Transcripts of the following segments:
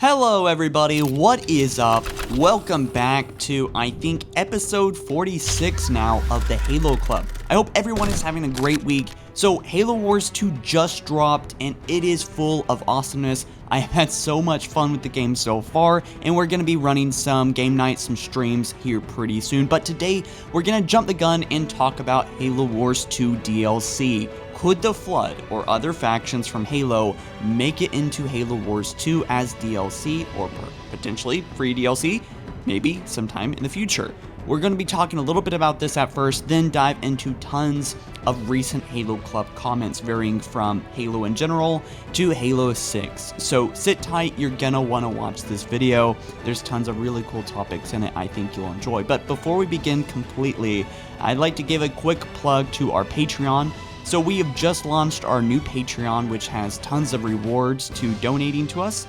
Hello everybody, what is up? Welcome back to, I think, episode 46 now of the Halo Club. I hope everyone is having a great week. So, Halo Wars 2 just dropped, and it is full of awesomeness. I had so much fun with the game so far, and we're going to be running some game nights, some streams here pretty soon. But today, we're going to jump the gun and talk about Halo Wars 2 DLC. Could the Flood or other factions from Halo make it into Halo Wars 2 as DLC or potentially free DLC, maybe sometime in the future? We're going to be talking a little bit about this at first, then dive into tons of recent Halo Club comments varying from Halo in general to Halo 6. So sit tight, you're gonna want to watch this video. There's tons of really cool topics in it I think you'll enjoy. But before we begin completely, I'd like to give a quick plug to our Patreon. So we have just launched our new Patreon, which has tons of rewards to donating to us,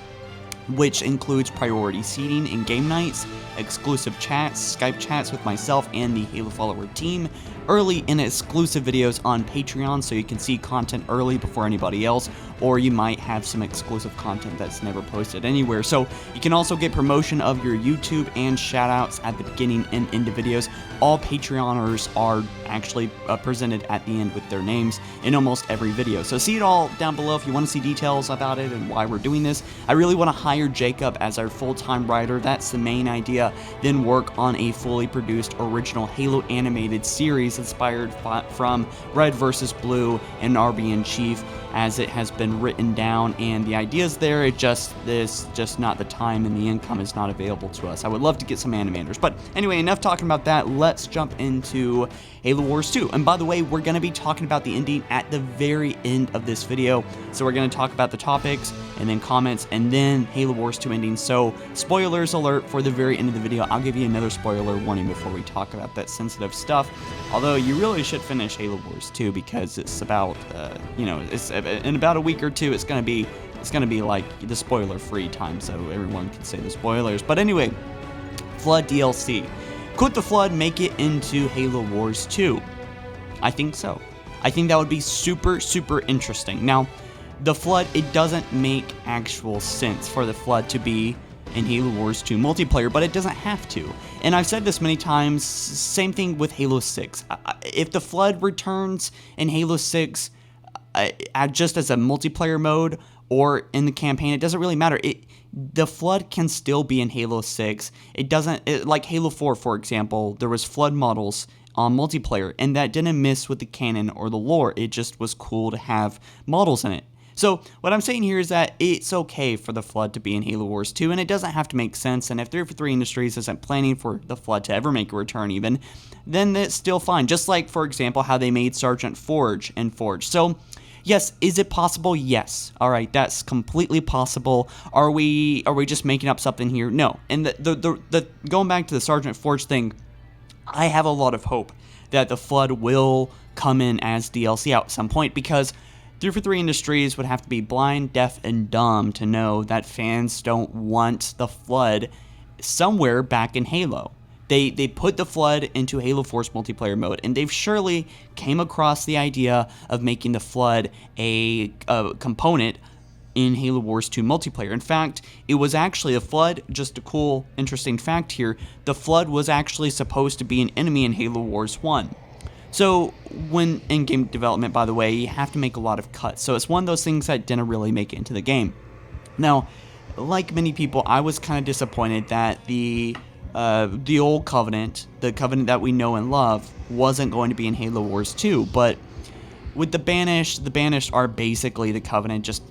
which includes priority seating in game nights, exclusive chats, Skype chats with myself and the HaloFollower team, early and exclusive videos on Patreon so you can see content early before anybody else, or you might have some exclusive content that's never posted anywhere. So you can also get promotion of your YouTube and shoutouts at the beginning and end of videos. All Patreoners are actually presented at the end with their names in almost every video. So see it all down below if you want to see details about it and why we're doing this. I really want to hire Jacob as our full-time writer. That's the main idea. Then work on a fully produced original Halo animated series inspired from Red vs. Blue and RB in Chief, as it has been written down, and the ideas there, there's just not the time and the income is not available to us. I would love to get some animators. But anyway, enough talking about that. Let's jump into Halo Wars 2. And by the way, we're going to be talking about the ending at the very end of this video. So we're going to talk about the topics and then comments and then Halo Wars 2 ending. So spoilers alert for the very end of the video. I'll give you another spoiler warning before we talk about that sensitive stuff. Although you really should finish Halo Wars 2 because it's about, it's in about a week or two. It's gonna be like the spoiler-free time, so everyone can say the spoilers. But anyway, Flood DLC. Could the Flood make it into Halo Wars 2? I think so. I think that would be super, super interesting. Now, the Flood, it doesn't make actual sense for the Flood to be in Halo Wars 2 multiplayer, but it doesn't have to. And I've said this many times, same thing with Halo 6. If the Flood returns in Halo 6, just as a multiplayer mode or in the campaign, it doesn't really matter. The Flood can still be in Halo 6. Like Halo 4, for example, there was Flood models on multiplayer, and that didn't miss with the canon or the lore. It just was cool to have models in it. So what I'm saying here is that it's okay for the Flood to be in Halo Wars 2, and it doesn't have to make sense. And if 343 Industries isn't planning for the Flood to ever make a return even, then it's still fine. Just like, for example, how they made Sergeant Forge in Forge. So yes, is it possible? Yes. All right, that's completely possible. Are we just making up something here? No. And the going back to the Sergeant Forge thing, I have a lot of hope that the Flood will come in as DLC at some point, because 343 Industries would have to be blind, deaf, and dumb to know that fans don't want the Flood somewhere back in Halo. They put the Flood into Halo Force multiplayer mode, and they've surely came across the idea of making the Flood a component in Halo Wars 2 multiplayer. In fact, it was actually the Flood, just a cool, interesting fact here, the Flood was actually supposed to be an enemy in Halo Wars 1. So, when in game development, by the way, you have to make a lot of cuts. So it's one of those things that didn't really make it into the game. Now, like many people, I was kind of disappointed that the old Covenant, the Covenant that we know and love, wasn't going to be in Halo Wars 2. But with the Banished are basically the Covenant, just,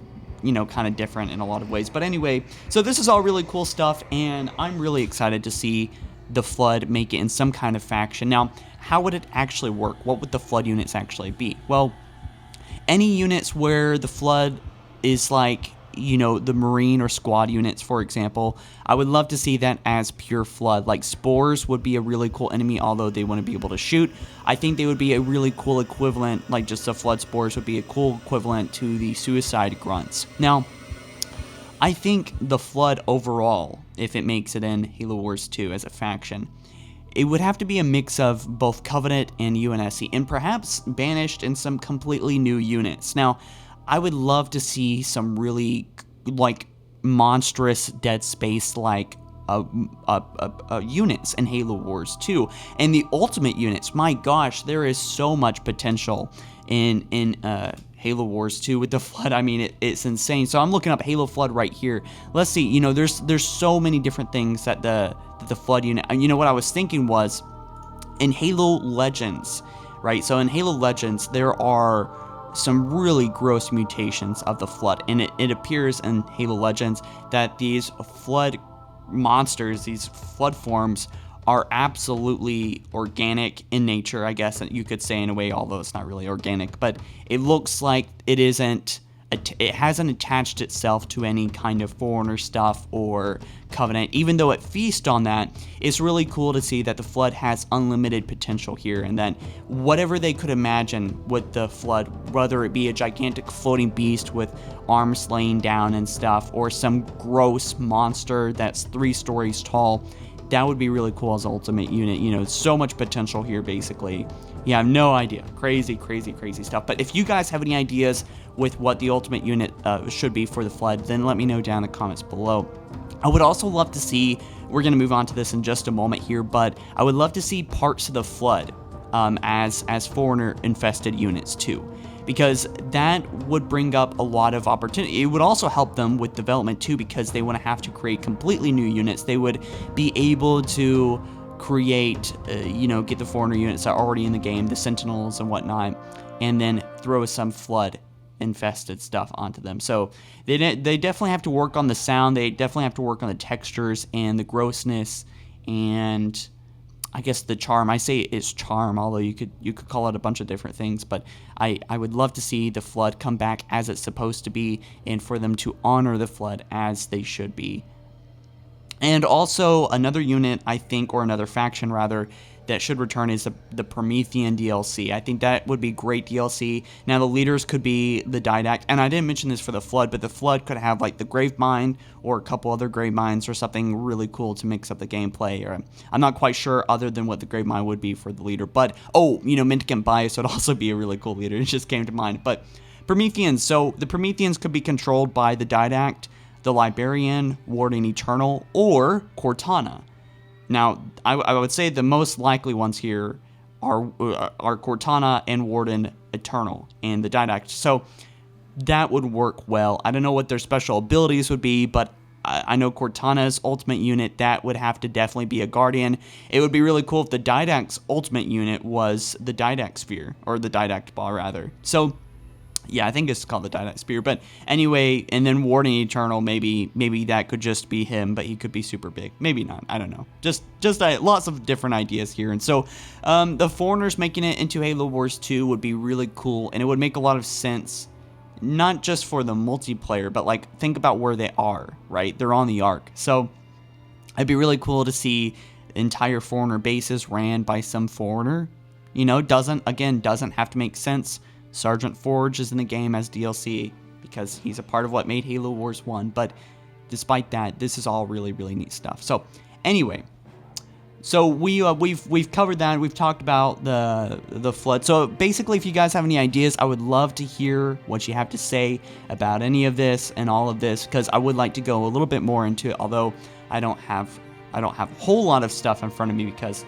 kind of different in a lot of ways. But anyway, so this is all really cool stuff, and I'm really excited to see the Flood make it in some kind of faction. Now, how would it actually work? What would the Flood units actually be? Well, any units where the Flood is like, the Marine or Squad units, for example, I would love to see that as pure Flood. Like Spores would be a really cool enemy, although they wouldn't be able to shoot. I think they would be a really cool equivalent, like just the Flood Spores would be a cool equivalent to the Suicide Grunts. Now, I think the Flood overall, if it makes it in Halo Wars 2 as a faction, it would have to be a mix of both Covenant and UNSC, and perhaps Banished and some completely new units. Now, I would love to see some really, monstrous Dead Space like units in Halo Wars 2. And the ultimate units, my gosh, there is so much potential in Halo Wars 2 with the Flood. I mean, it's insane. So I'm looking up Halo Flood right here. Let's see, you know, there's so many different things that the Flood unit, you know, what I was thinking was in Halo Legends, right? So in Halo Legends, there are some really gross mutations of the Flood, and it appears in Halo Legends that these Flood monsters, these Flood forms, are absolutely organic in nature, I guess you could say in a way, although it's not really organic, but it looks like it hasn't attached itself to any kind of Forerunner stuff or Covenant, even though it feasts on that. It's really cool to see that the Flood has unlimited potential here, and then whatever they could imagine with the Flood, whether it be a gigantic floating beast with arms laying down and stuff, or some gross monster that's 3 stories tall, that would be really cool as an ultimate unit. You know, so much potential here, basically. Yeah, I have no idea. Crazy, crazy, crazy stuff. But if you guys have any ideas with what the ultimate unit should be for the Flood, then let me know down in the comments below. I would also love to see, we're going to move on to this in just a moment here, but I would love to see parts of the Flood as Forerunner infested units too, because that would bring up a lot of opportunity. It would also help them with development too, because they wouldn't have to create completely new units. They would be able to create, you know, get the Forerunner units that are already in the game, the Sentinels and whatnot, and then throw some Flood infested stuff onto them. So they definitely have to work on the sound. They definitely have to work on the textures and the grossness, and I guess the charm. I say it's charm, although you could call it a bunch of different things, but I would love to see the Flood come back as it's supposed to be, and for them to honor the Flood as they should be. And also another unit, I think, or another faction rather, that should return is the Promethean DLC. I think that would be great DLC. Now the leaders could be the Didact, and I didn't mention this for the Flood, but the Flood could have like the Gravemind or a couple other Graveminds or something really cool to mix up the gameplay. Or I'm not quite sure other than what the Gravemind would be for the leader, but oh, you know, Mendicant Bias would also be a really cool leader. It just came to mind. But Prometheans, so the Prometheans could be controlled by the Didact, the Librarian, Warden Eternal, or Cortana. Now, I would say the most likely ones here are Cortana and Warden Eternal and the Didact. So that would work well. I don't know what their special abilities would be, but I know Cortana's ultimate unit, that would have to definitely be a Guardian. It would be really cool if the Didact's ultimate unit was the Didact Sphere, or the Didact Ball, rather. So yeah, I think it's called the Didact Spear. But anyway, and then Warden Eternal, maybe that could just be him, but he could be super big. Maybe not. I don't know. Just lots of different ideas here. And so the Foreigners making it into Halo Wars 2 would be really cool, and it would make a lot of sense, not just for the multiplayer, but like think about where they are, right? They're on the Ark. So it'd be really cool to see entire Forerunner bases ran by some Forerunner. You know, doesn't have to make sense. Sergeant Forge is in the game as DLC because he's a part of what made Halo Wars 1, but despite that, this is all really, really neat stuff. So anyway, so we've covered that. We've talked about the Flood. So basically, if you guys have any ideas, I would love to hear what you have to say about any of this and all of this, because I would like to go a little bit more into it, although I don't have a whole lot of stuff in front of me because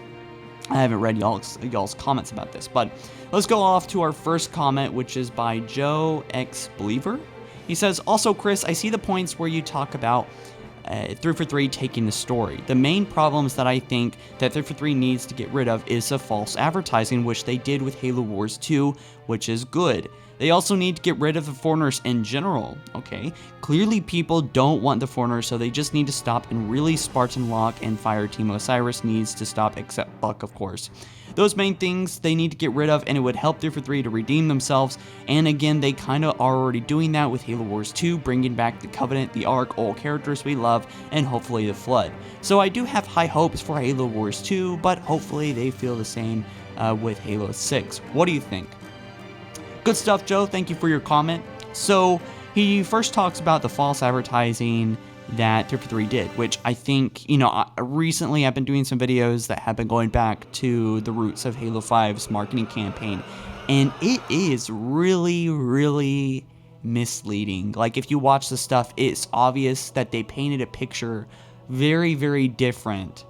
I haven't read y'all's comments about this. But let's go off to our first comment, which is by Joe X Believer. He says, also, Chris, I see the points where you talk about 343 taking the story. The main problems that I think that 343 needs to get rid of is the false advertising, which they did with Halo Wars 2, which is good. They also need to get rid of the Foreigners in general, okay? Clearly people don't want the Foreigners, so they just need to stop, and really Spartan Locke and Fire Team Osiris needs to stop, except Buck, of course. Those main things they need to get rid of, and it would help 343 to redeem themselves, and again, they kind of are already doing that with Halo Wars 2, bringing back the Covenant, the Ark, all characters we love, and hopefully the Flood. So I do have high hopes for Halo Wars 2, but hopefully they feel the same with Halo 6. What do you think? Good stuff, Joe. Thank you for your comment. So he first talks about the false advertising that 343 did, which I think, you know, recently I've been doing some videos that have been going back to the roots of Halo 5's marketing campaign, and it is really, really misleading. Like, if you watch the stuff, it's obvious that they painted a picture very, very different.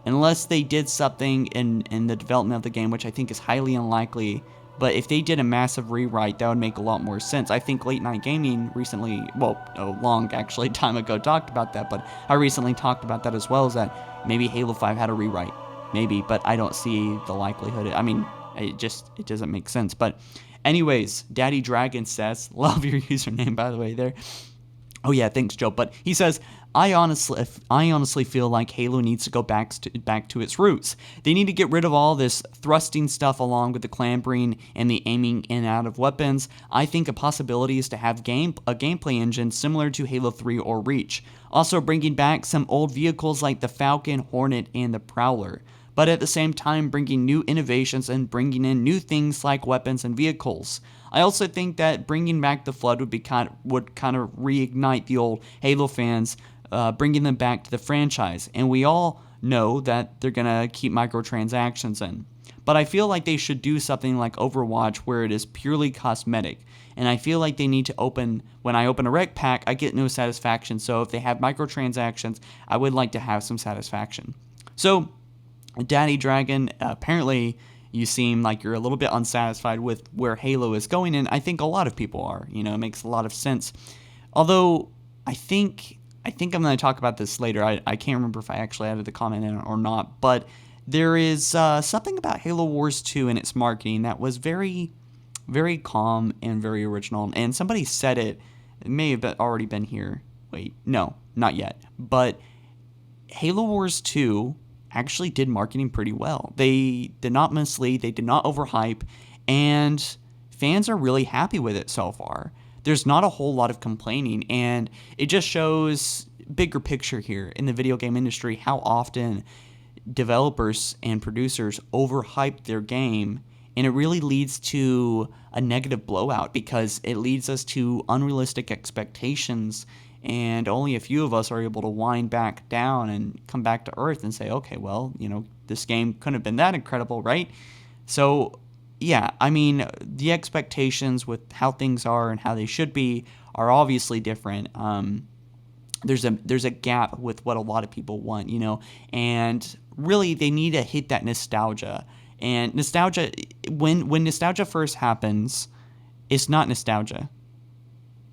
Unless they did something in the development of the game, which I think is highly unlikely. But if they did a massive rewrite, that would make a lot more sense. I think Late Night Gaming recently, well, a long actually time ago, talked about that. But I recently talked about that as well, is that maybe Halo 5 had a rewrite. Maybe, but I don't see the likelihood. I mean, it doesn't make sense. But anyways, Daddy Dragon says, love your username, by the way, there. Oh yeah, thanks, Joe. But he says, I honestly feel like Halo needs to go back to its roots. They need to get rid of all this thrusting stuff along with the clambering and the aiming in and out of weapons. I think a possibility is to have a gameplay engine similar to Halo 3 or Reach. Also bringing back some old vehicles like the Falcon, Hornet, and the Prowler. But at the same time bringing new innovations and bringing in new things like weapons and vehicles. I also think that bringing back the Flood would kind of reignite the old Halo fans, bringing them back to the franchise. And we all know that they're going to keep microtransactions in. But I feel like they should do something like Overwatch where it is purely cosmetic. And I feel like they need to when I open a rec pack, I get no satisfaction. So if they have microtransactions, I would like to have some satisfaction. So, Daddy Dragon, apparently you seem like you're a little bit unsatisfied with where Halo is going, and I think a lot of people are. You know, it makes a lot of sense. Although, I think I'm going to talk about this later. I can't remember if I actually added the comment in or not, but there is something about Halo Wars 2 and its marketing that was very, very calm and very original. And somebody said it may have already been here. Wait, no, not yet. But Halo Wars 2 actually did marketing pretty well. They did not mislead, they did not overhype, and fans are really happy with it so far. There's not a whole lot of complaining, and it just shows bigger picture here in the video game industry how often developers and producers overhype their game, and it really leads to a negative blowout because it leads us to unrealistic expectations. And only a few of us are able to wind back down and come back to earth and say, okay, well, you know, this game couldn't have been that incredible, right? So, yeah, I mean, the expectations with how things are and how they should be are obviously different. There's a gap with what a lot of people want, you know, and really they need to hit that nostalgia. And nostalgia, when nostalgia first happens, it's not nostalgia.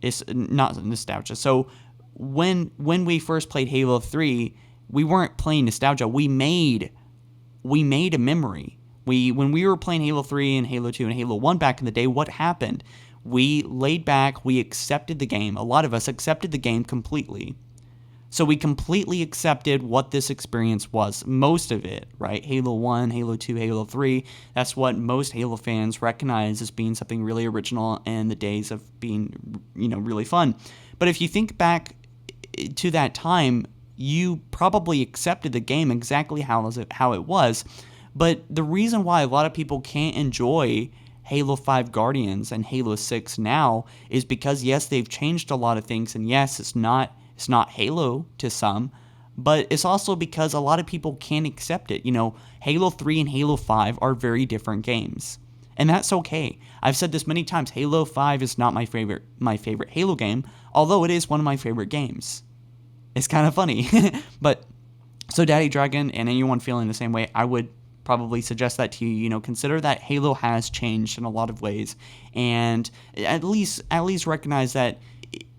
It's not nostalgia. So when we first played Halo 3, we weren't playing nostalgia. We made a memory. When we were playing Halo 3 and Halo 2 and Halo 1 back in the day, what happened? We laid back, we accepted the game. A lot of us accepted the game completely. So we completely accepted what this experience was. Most of it, right? Halo 1, Halo 2, Halo 3. That's what most Halo fans recognize as being something really original in the days of being, you know, really fun. But if you think back to that time, you probably accepted the game exactly how it was. But the reason why a lot of people can't enjoy Halo 5 Guardians and Halo 6 now is because, yes, they've changed a lot of things, and yes, it's not Halo to some, but it's also because a lot of people can't accept it. You know, Halo 3 and Halo 5 are very different games, and that's okay. I've said this many times. Halo 5 is not my favorite Halo game, although it is one of my favorite games. It's kind of funny. But so Daddy Dragon and anyone feeling the same way, I would probably suggest that to you. You know, consider that Halo has changed in a lot of ways, and at least recognize that,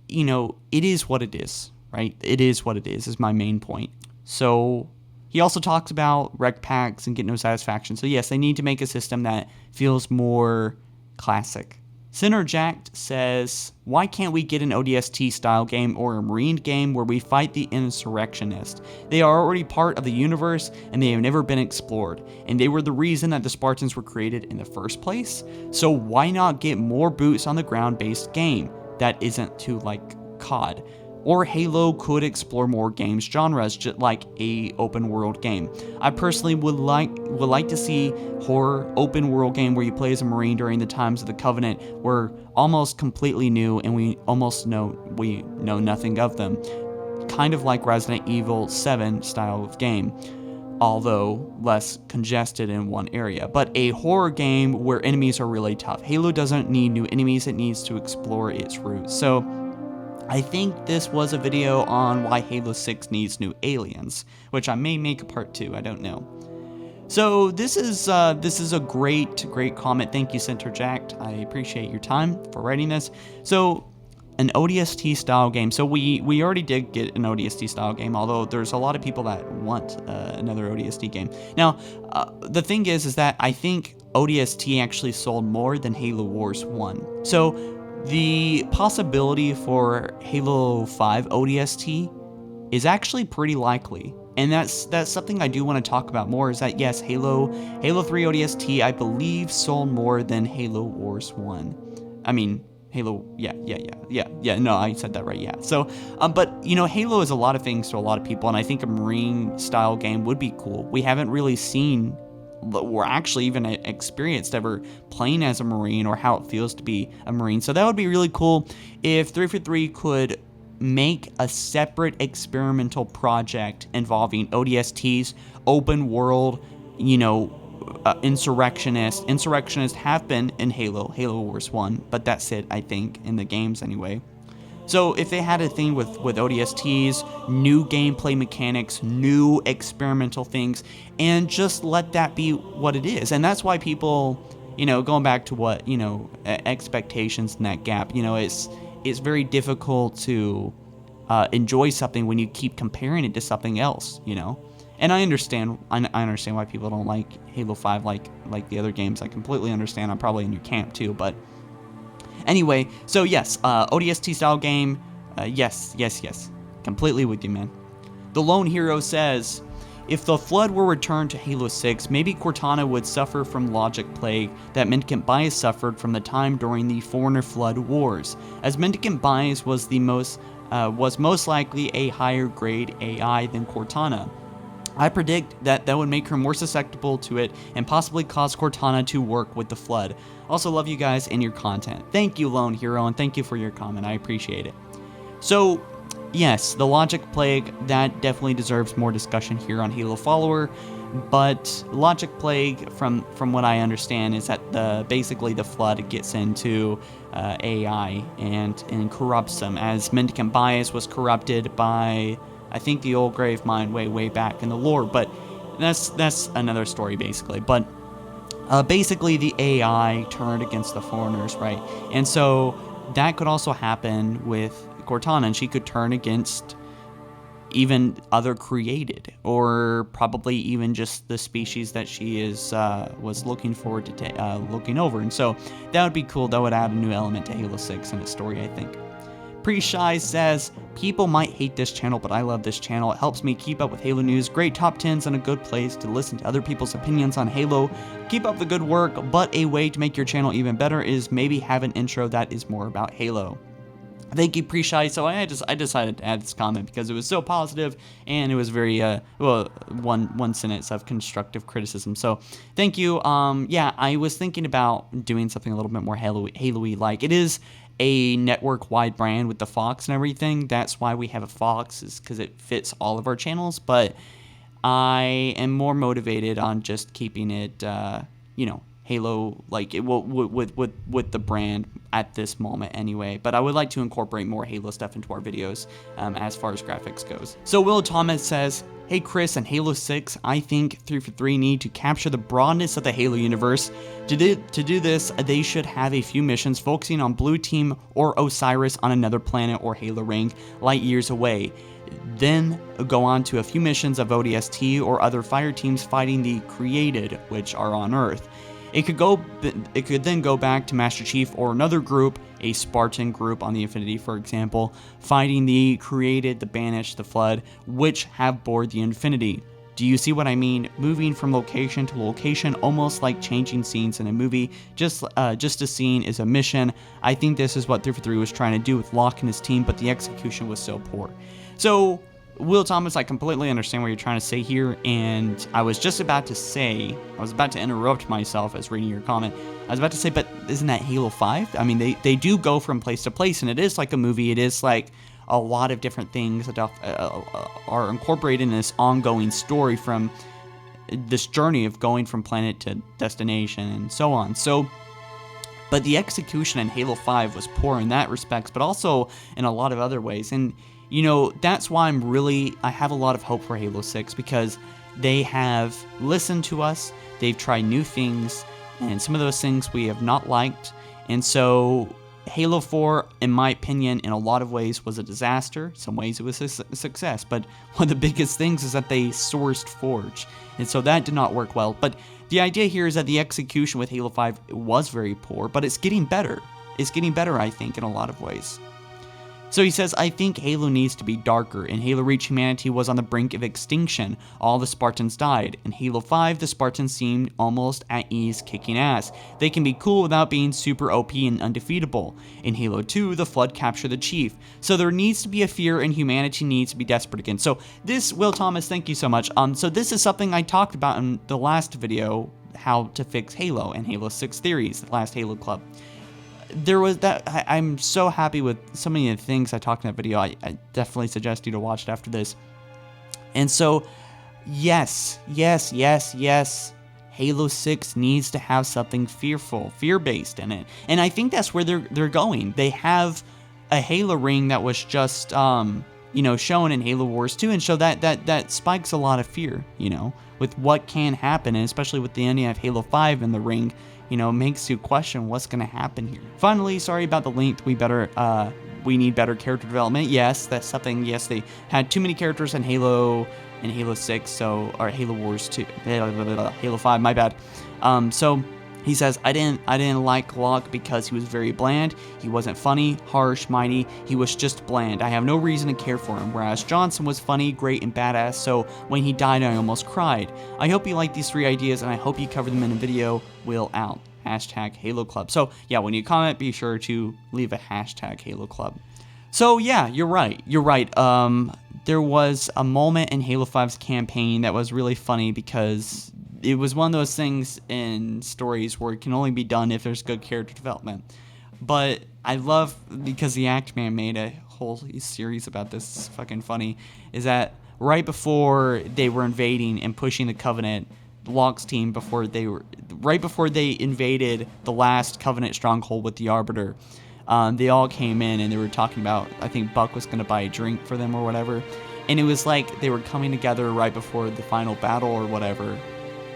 you know, it is what it is, right? It is what it is my main point. So he also talks about rec packs and get no satisfaction. So yes, they need to make a system that feels more classic. Sinner Jacked says, why can't we get an ODST style game or a Marine game where we fight the insurrectionists? They are already part of the universe and they have never been explored, and they were the reason that the Spartans were created in the first place. So why not get more boots on the ground based game that isn't too like COD? Or Halo could explore more games genres, just like a open world game. I personally would like to see horror open world game where you play as a Marine during the times of the Covenant were almost completely new and we know nothing of them. Kind of like Resident Evil 7 style of game. although less congested in one area. But a horror game where enemies are really tough. Halo doesn't need new enemies, it needs to explore its roots. So I think this was a video on why Halo 6 needs new aliens, which I may make a part 2, I don't know. So this is a great comment. Thank you, Centerjacked. I appreciate your time for writing this. So an ODST style game. So we already did get an ODST style game, although there's a lot of people that want another ODST game. Now, the thing is that I think ODST actually sold more than Halo Wars 1. So the possibility for Halo 5 ODST is actually pretty likely. And that's something I do want to talk about more, is that yes, Halo 3 ODST I believe sold more than Halo Wars 1. I mean, Halo, yeah, no, I said that right, yeah. So, but, you know, Halo is a lot of things to a lot of people, and I think a Marine-style game would be cool. We haven't really seen, or actually even experienced ever playing as a Marine, or how it feels to be a Marine. So that would be really cool if 343 could make a separate experimental project involving ODSTs, open world, you know, Insurrectionists have been in Halo Wars 1, but that's it, I think, in the games anyway. So if they had a thing with ODSTs, new gameplay mechanics, new experimental things, and just let that be what it is. And that's why people, you know, going back to what, you know, expectations in that gap, you know, it's very difficult to enjoy something when you keep comparing it to something else, you know. And I understand why people don't like Halo 5 like the other games. I completely understand. I'm probably in your camp too. But anyway, so yes, ODST style game. Yes. Completely with you, man. The Lone Hero says, if the Flood were returned to Halo 6, maybe Cortana would suffer from logic plague that Mendicant Bias suffered from the time during the Forerunner Flood Wars, as Mendicant Bias was most likely a higher grade AI than Cortana. I predict that would make her more susceptible to it and possibly cause Cortana to work with the Flood. Also love you guys and your content. Thank you, Lone Hero, and thank you for your comment. I appreciate it. So, yes, the Logic Plague, that definitely deserves more discussion here on HaloFollower, but Logic Plague, from what I understand, is that basically the Flood gets into AI and corrupts them, as Mendicant Bias was corrupted by, I think, the old Grave Mine way back in the lore, but that's another story basically. But basically the AI turned against the Foreigners, right? And so that could also happen with Cortana, and she could turn against even other created, or probably even just the species that she was looking forward to looking over. And so that would be cool. That would add a new element to Halo 6 in its story, I think. Pre-Shy says, people might hate this channel, but I love this channel. It helps me keep up with Halo news, great top 10s, and a good place to listen to other people's opinions on Halo. Keep up the good work, but a way to make your channel even better is maybe have an intro that is more about Halo. Thank you, Pre-Shy. So I decided to add this comment because it was so positive, and it was very, one sentence of constructive criticism. So thank you. Yeah, I was thinking about doing something a little bit more Halo-y like. It is a network-wide brand with the Fox and everything. That's why we have a Fox, is because it fits all of our channels, but I am more motivated on just keeping it, you know, Halo, like, it will, with the brand at this moment anyway. But I would like to incorporate more Halo stuff into our videos as far as graphics goes. So Will Thomas says, hey Chris, and Halo 6, I think 343 need to capture the broadness of the Halo universe. To do this, they should have a few missions focusing on Blue Team or Osiris on another planet or Halo ring light years away. Then go on to a few missions of ODST or other fire teams fighting the Created, which are on Earth. It could then go back to Master Chief or another group, a Spartan group on the Infinity, for example, fighting the Created, the Banished, the Flood, which have board the Infinity. Do you see what I mean? Moving from location to location, almost like changing scenes in a movie. Just a scene is a mission. I think this is what 343 was trying to do with Locke and his team, but the execution was so poor. So, Will Thomas, I completely understand what you're trying to say here, and I was about to interrupt myself as reading your comment. I was about to say, but isn't that Halo 5? I mean, they do go from place to place, and it is like a movie. It is like a lot of different things that are incorporated in this ongoing story from this journey of going from planet to destination and so on. So, but the execution in Halo 5 was poor in that respect, but also in a lot of other ways. And, you know, that's why I have a lot of hope for Halo 6, because they have listened to us, they've tried new things, and some of those things we have not liked. And so Halo 4, in my opinion, in a lot of ways was a disaster. Some ways it was a success, but one of the biggest things is that they sourced Forge, and so that did not work well. But the idea here is that the execution with Halo 5 was very poor, but it's getting better. It's getting better, I think, in a lot of ways. So he says, I think Halo needs to be darker. In Halo Reach, humanity was on the brink of extinction. All the Spartans died. In Halo 5, the Spartans seemed almost at ease, kicking ass. They can be cool without being super OP and undefeatable. In Halo 2, the Flood captured the Chief. So there needs to be a fear, and humanity needs to be desperate again. So this, Will Thomas, thank you so much. So this is something I talked about in the last video, how to fix Halo and Halo 6 theories, the last Halo Club. There was that. I'm so happy with so many of the things I talked in that video. I definitely suggest you to watch it after this. And so, yes, Halo 6 needs to have something fear-based in it. And I think that's where they're going. They have a Halo ring that was just, shown in Halo Wars 2, and so that spikes a lot of fear, with what can happen, and especially with the ending of Halo 5 in the ring. Makes you question what's going to happen here. Finally, sorry about the length. We need better character development. Yes, that's something. Yes, they had too many characters in Halo 6, or Halo Wars 2, Halo 5. My bad. So he says, I didn't like Locke because he was very bland. He wasn't funny, harsh, mighty. He was just bland. I have no reason to care for him. Whereas Johnson was funny, great, and badass. So when he died, I almost cried. I hope you like these 3 ideas, and I hope you cover them in a video. Will out. Hashtag Halo Club. So yeah, when you comment, be sure to leave a hashtag Halo Club. So yeah, you're right. There was a moment in Halo 5's campaign that was really funny, because it was one of those things in stories where it can only be done if there's good character development. But I love, because the Act Man made a whole series about this, it's fucking funny, is that right before they were invading and pushing the Covenant, Locke's team, right before they invaded the last Covenant stronghold with the Arbiter, they all came in and they were talking about, I think Buck was going to buy a drink for them or whatever, and it was like they were coming together right before the final battle or whatever,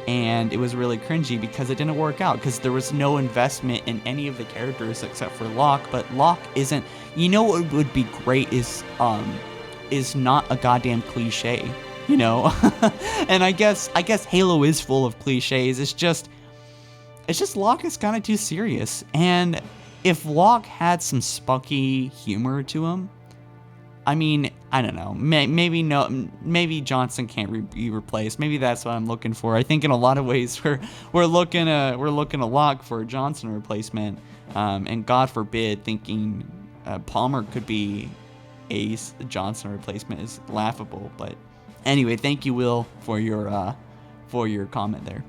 and it was really cringy because it didn't work out, because there was no investment in any of the characters except for Locke. But Locke isn't, what would be great is not a goddamn cliche, and I guess Halo is full of cliches. It's just Locke is kind of too serious, and if Locke had some spunky humor to him, I mean, I don't know, maybe Johnson can't be replaced. Maybe that's what I'm looking for. I think in a lot of ways we're looking to Locke for a Johnson replacement, and God forbid thinking Palmer could be a Johnson replacement is laughable. But anyway, thank you, Will, for your comment there.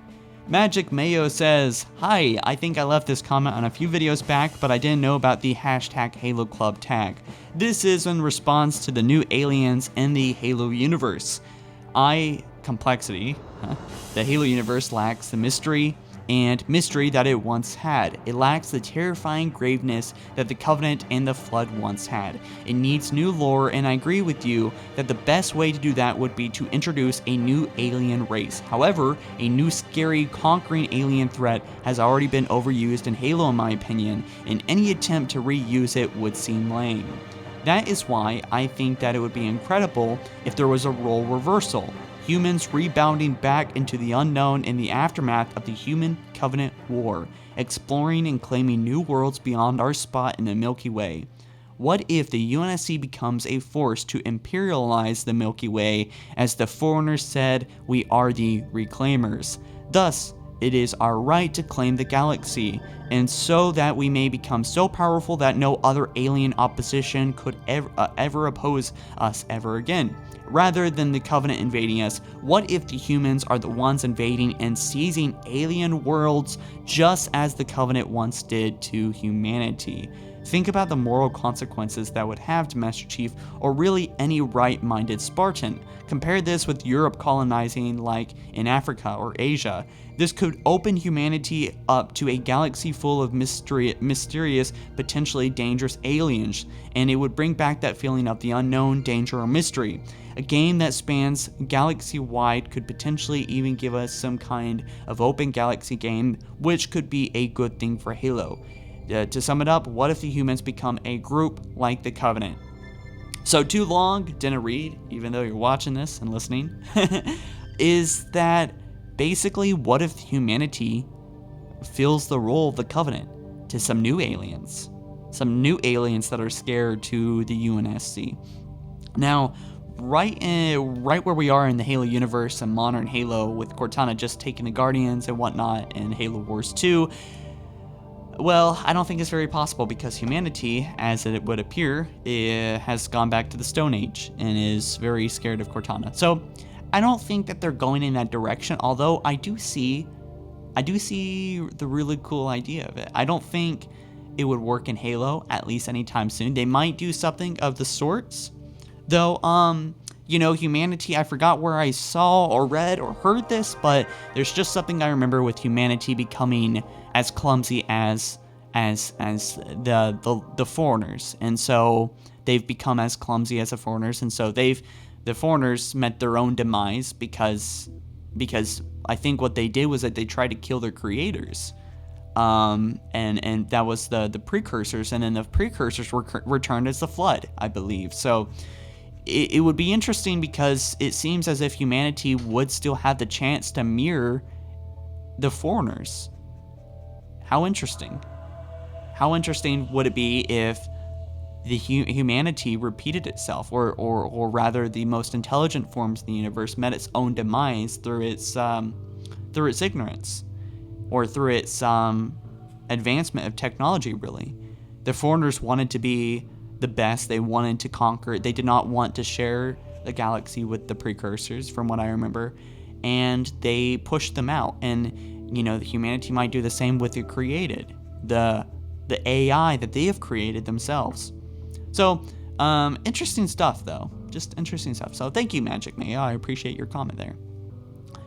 Magic Mayo says, hi, I think I left this comment on a few videos back, but I didn't know about the hashtag Halo Club tag. This is in response to the new aliens in the Halo universe. Complexity. The Halo universe lacks the mystery that it once had. It lacks the terrifying graveness that the Covenant and the Flood once had. It needs new lore, and I agree with you that the best way to do that would be to introduce a new alien race. However, a new scary, conquering alien threat has already been overused in Halo in my opinion, and any attempt to reuse it would seem lame. That is why I think that it would be incredible if there was a role reversal. Humans rebounding back into the unknown in the aftermath of the Human-Covenant War, exploring and claiming new worlds beyond our spot in the Milky Way. What if the UNSC becomes a force to imperialize the Milky Way, as the Forerunner said, we are the Reclaimers. Thus, it is our right to claim the galaxy, and so that we may become so powerful that no other alien opposition could ever oppose us ever again. Rather than the Covenant invading us, what if the humans are the ones invading and seizing alien worlds just as the Covenant once did to humanity? Think about the moral consequences that would have to Master Chief, or really any right-minded Spartan. Compare this with Europe colonizing like in Africa or Asia. This could open humanity up to a galaxy full of mysterious, potentially dangerous aliens, and it would bring back that feeling of the unknown, danger, or mystery. A game that spans galaxy-wide could potentially even give us some kind of open galaxy game, which could be a good thing for Halo. To sum it up, what if the humans become a group like the Covenant? So too long, didn't read, even though you're watching this and listening, is that basically what if humanity fills the role of the Covenant to some new aliens that are scared to the UNSC. Now, right where we are in the Halo universe and modern Halo, with Cortana just taking the Guardians and whatnot in Halo Wars 2, well, I don't think it's very possible, because humanity, as it would appear, has gone back to the Stone Age and is very scared of Cortana. So I don't think that they're going in that direction, although I do see the really cool idea of it. I don't think it would work in Halo, at least anytime soon. They might do something of the sorts, though. Humanity, I forgot where I saw or read or heard this, but there's just something I remember with humanity becoming as clumsy as the Foreigners, and so they've become as clumsy as the Foreigners, and so the Foreigners met their own demise because I think what they did was that they tried to kill their creators, and that was the precursors, and then the precursors were returned as the Flood, I believe. So it would be interesting, because it seems as if humanity would still have the chance to mirror the Foreigners. How interesting. How interesting would it be if the humanity repeated itself, or rather the most intelligent forms of the universe met its own demise through its ignorance, or through its advancement of technology, really. The Foreigners wanted to be the best. They wanted to conquer. They did not want to share the galaxy with the precursors, from what I remember, and they pushed them out. And the humanity might do the same with the created, the AI that they have created themselves. So interesting stuff, though. Just interesting stuff. So thank you, Magic Maya. I appreciate your comment there.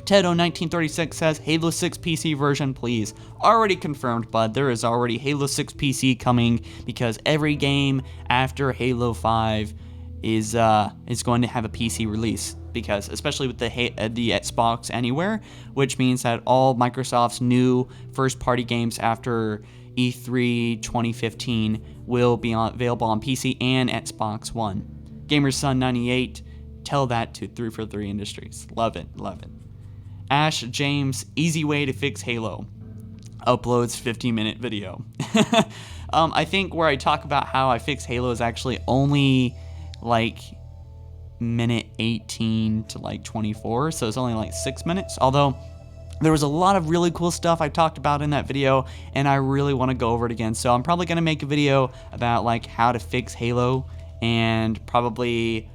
Tedo1936 says, Halo 6 PC version, please. Already confirmed, bud. There is already Halo 6 PC coming, because every game after Halo 5 is going to have a PC release, because especially with the Xbox Anywhere, which means that all Microsoft's new first-party games after E3 2015 will be available on PC and Xbox One. GamerSon98, tell that to 343 Industries. Love it, love it. Ash James, easy way to fix Halo. Uploads 15-minute video. I think where I talk about how I fix Halo is actually only like minute 18 to like 24, so it's only like 6 minutes, although there was a lot of really cool stuff I talked about in that video, and I really want to go over it again. So I'm probably going to make a video about like how to fix Halo, and probably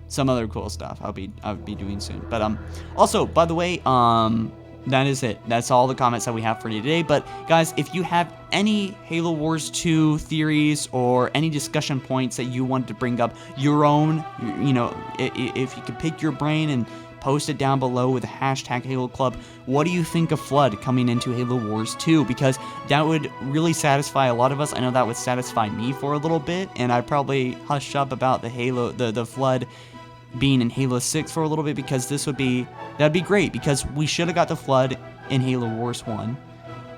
some other cool stuff I'll be doing soon. But also, by the way, that is it. That's all the comments that we have for you today. But guys, if you have any Halo Wars 2 theories or any discussion points that you wanted to bring up, your own, if you could pick your brain and post it down below with the hashtag Halo Club. What do you think of Flood coming into Halo Wars 2? Because that would really satisfy a lot of us. I know that would satisfy me for a little bit, and I'd probably hush up about the Flood being in Halo 6 for a little bit, because that'd be great, because we should have got the Flood in Halo Wars 1,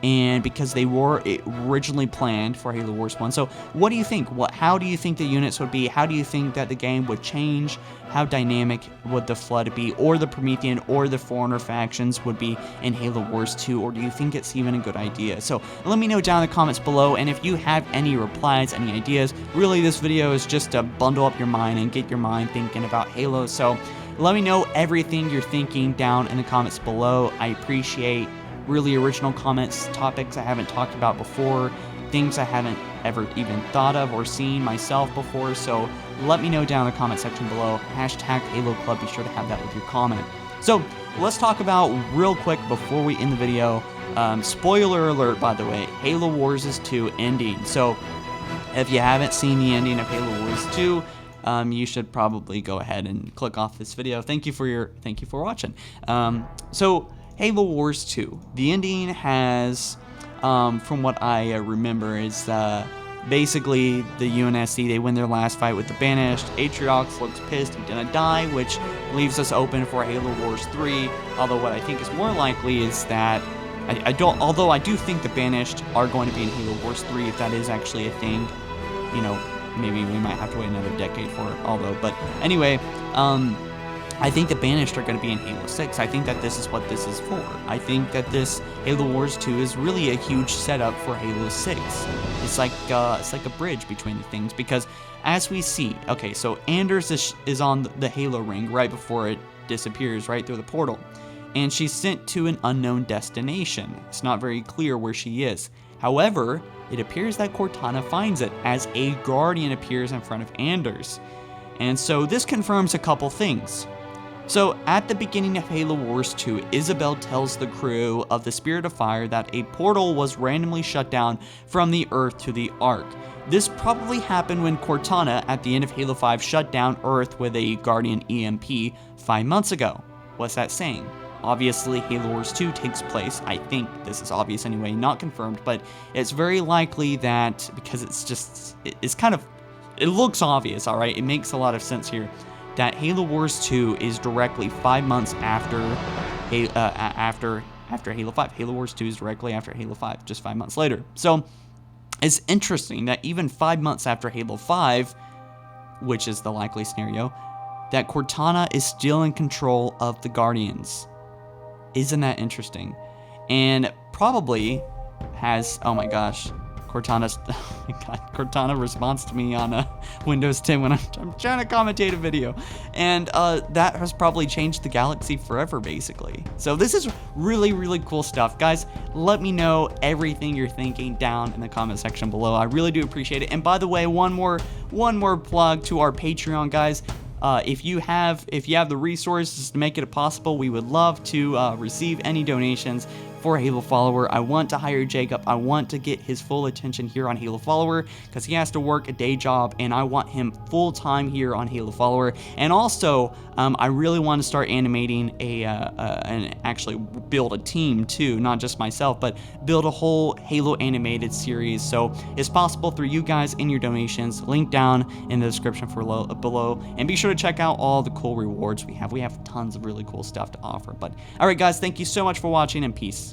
and because they were originally planned for Halo Wars 1. So what do you think? How do you think the units would be? How do you think that the game would change? How dynamic would the Flood be, or the Promethean or the Forerunner factions would be in Halo Wars 2, or do you think it's even a good idea? So let me know down in the comments below, and if you have any replies, any ideas, really this video is just to bundle up your mind and get your mind thinking about Halo. So let me know everything you're thinking down in the comments below. I appreciate really original comments, topics I haven't talked about before, things I haven't ever even thought of or seen myself before. So let me know down in the comment section below. Hashtag Halo Club, be sure to have that with your comment. So let's talk about real quick before we end the video. Spoiler alert, by the way, Halo Wars is 2 ending. So If you haven't seen the ending of Halo Wars 2, you should probably go ahead and click off this video. Thank you for watching. So Halo Wars 2, the ending has, from what I remember, is basically the UNSC, they win their last fight with the Banished. Atriox looks pissed he's gonna die, which leaves us open for Halo Wars 3. Although what I think is more likely is that although I do think the Banished are going to be in Halo Wars 3, if that is actually a thing. You know, maybe we might have to wait another decade for it, although, but anyway, I think the Banished are going to be in Halo 6. I think that this is what this is for. I think that this Halo Wars 2 is really a huge setup for Halo 6. It's like a bridge between the things, because as we see, okay, so Anders is on the Halo ring right before it disappears right through the portal, and she's sent to an unknown destination. It's not very clear where she is. However, it appears that Cortana finds it as a Guardian appears in front of Anders. And so this confirms a couple things. So at the beginning of Halo Wars 2, Isabel tells the crew of the Spirit of Fire that a portal was randomly shut down from the Earth to the Ark. This probably happened when Cortana at the end of Halo 5 shut down Earth with a Guardian EMP 5 months ago. What's that saying? Obviously, Halo Wars 2 takes place, I think this is obvious anyway, not confirmed, but it's very likely that, because it looks obvious, alright, it makes a lot of sense here, that Halo Wars 2 is directly 5 months after Halo 5. Halo Wars 2 is directly after Halo 5, just 5 months later. So, it's interesting that even 5 months after Halo 5, which is the likely scenario, that Cortana is still in control of the Guardians. Isn't that interesting? And probably has, oh my gosh, Cortana responds to me on Windows 10 when I'm trying to commentate a video. And that has probably changed the galaxy forever, basically. So this is really, really cool stuff. Guys, let me know everything you're thinking down in the comment section below. I really do appreciate it. And by the way, one more plug to our Patreon, guys. If you have the resources to make it possible, we would love to receive any donations for HaloFollower. I want to hire Jacob. I want to get his full attention here on HaloFollower because he has to work a day job, and I want him full-time here on HaloFollower. And also, I really want to start animating and actually build a team too, not just myself, but build a whole Halo animated series. So it's possible through you guys and your donations. Link down in the description below, and be sure to check out all the cool rewards we have. We have tons of really cool stuff to offer. But all right, guys, thank you so much for watching, and peace.